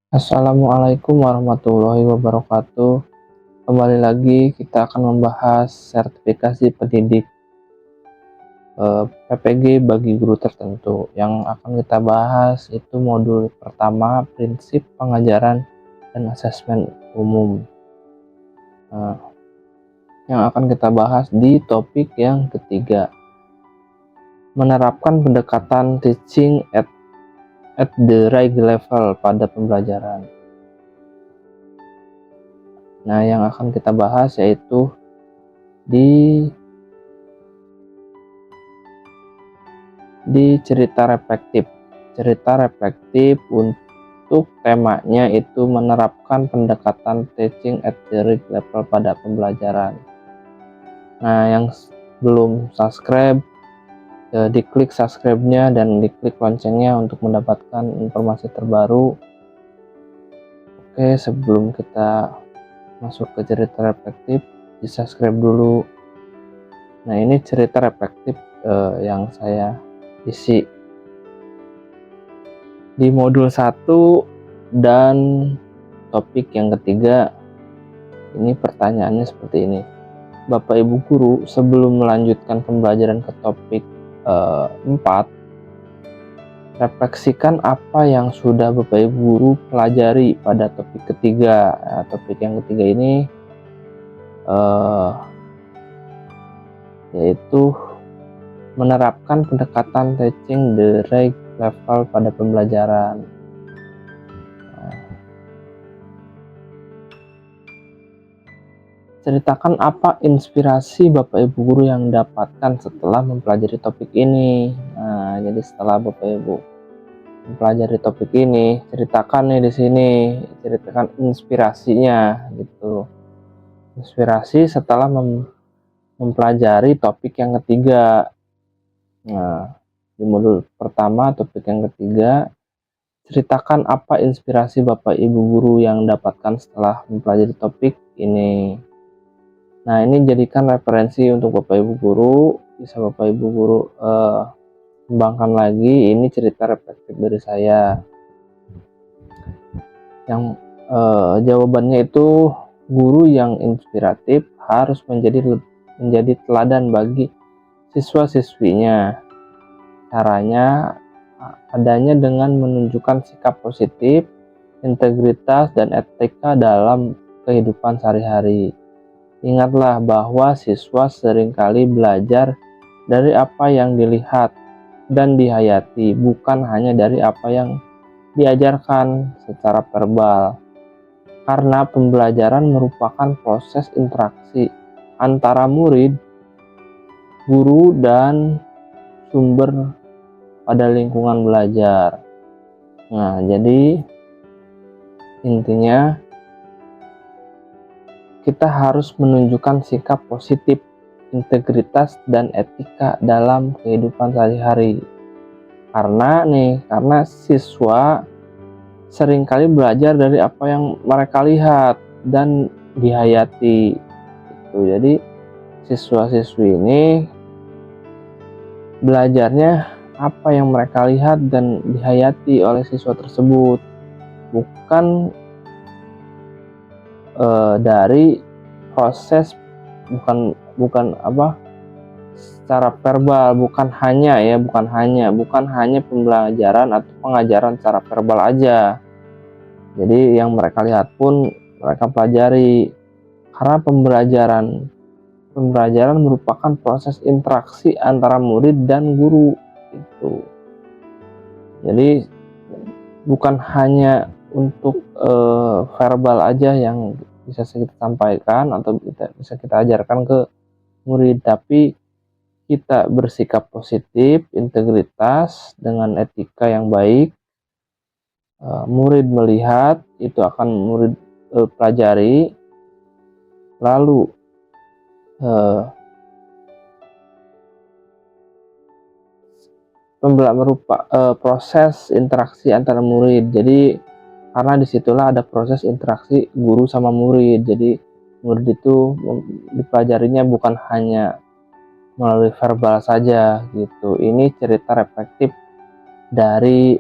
Assalamualaikum warahmatullahi wabarakatuh. Kembali lagi kita akan membahas sertifikasi pendidik PPG bagi guru tertentu. Yang akan kita bahas itu modul pertama, prinsip pengajaran dan asesmen umum. Nah, yang akan kita bahas di topik yang ketiga, menerapkan pendekatan teaching at the right level pada pembelajaran. Nah, yang akan kita bahas yaitu di cerita reflektif. Cerita reflektif untuk temanya itu menerapkan pendekatan teaching at the right level pada pembelajaran. Nah, yang belum subscribe, diklik subscribe-nya dan diklik loncengnya untuk mendapatkan informasi terbaru. Oke, sebelum kita masuk ke cerita reflektif, di subscribe dulu. Nah, ini cerita reflektif yang saya isi di modul 1 dan topik yang ketiga. Ini pertanyaannya seperti ini. Bapak Ibu guru, sebelum melanjutkan pembelajaran ke topik 4, refleksikan apa yang sudah Bapak Ibu guru pelajari pada topik ketiga. Nah, topik yang ketiga ini yaitu menerapkan pendekatan teaching the right level pada pembelajaran. Ceritakan apa inspirasi Bapak Ibu guru yang dapatkan setelah mempelajari topik ini. Nah, jadi setelah Bapak Ibu mempelajari topik ini, ceritakan nih di sini, ceritakan inspirasinya gitu. Inspirasi setelah mempelajari topik yang ketiga. Nah, di modul pertama topik yang ketiga, ceritakan apa inspirasi Bapak Ibu guru yang dapatkan setelah mempelajari topik ini. Nah, ini jadikan referensi untuk Bapak Ibu guru, bisa Bapak Ibu guru kembangkan lagi. Ini cerita reflektif dari saya. Yang jawabannya itu, guru yang inspiratif harus menjadi teladan bagi siswa-siswinya. Caranya adanya dengan menunjukkan sikap positif, integritas, dan etika dalam kehidupan sehari-hari. Ingatlah bahwa siswa seringkali belajar dari apa yang dilihat dan dihayati, bukan hanya dari apa yang diajarkan secara verbal. Karena pembelajaran merupakan proses interaksi antara murid, guru, dan sumber pada lingkungan belajar. Nah, jadi intinya kita harus menunjukkan sikap positif, integritas, dan etika dalam kehidupan sehari-hari. Karena siswa seringkali belajar dari apa yang mereka lihat dan dihayati. Jadi siswa-siswi ini belajarnya apa yang mereka lihat dan dihayati oleh siswa tersebut, bukan dari proses, bukan secara verbal, bukan hanya pembelajaran atau pengajaran secara verbal aja. Jadi yang mereka lihat pun mereka pelajari, karena pembelajaran merupakan proses interaksi antara murid dan guru itu. Jadi bukan hanya untuk verbal aja yang bisa kita sampaikan atau bisa kita ajarkan ke murid, tapi kita bersikap positif, integritas dengan etika yang baik. Murid melihat, itu akan murid pelajari, lalu proses interaksi antara murid. Jadi karena disitulah ada proses interaksi guru sama murid, jadi murid itu dipelajarinya bukan hanya melalui verbal saja gitu. Ini cerita reflektif dari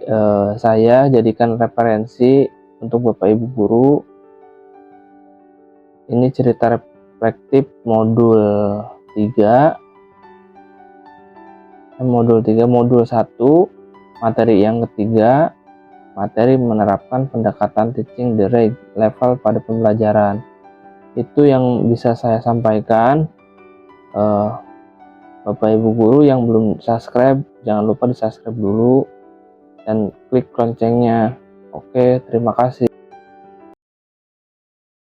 saya, jadikan referensi untuk Bapak Ibu guru. Ini cerita reflektif modul 3. Modul 1, materi yang ketiga, materi menerapkan pendekatan teaching the right level pada pembelajaran. Itu yang bisa saya sampaikan. Bapak Ibu guru yang belum subscribe, jangan lupa di subscribe dulu dan klik loncengnya. Oke, terima kasih.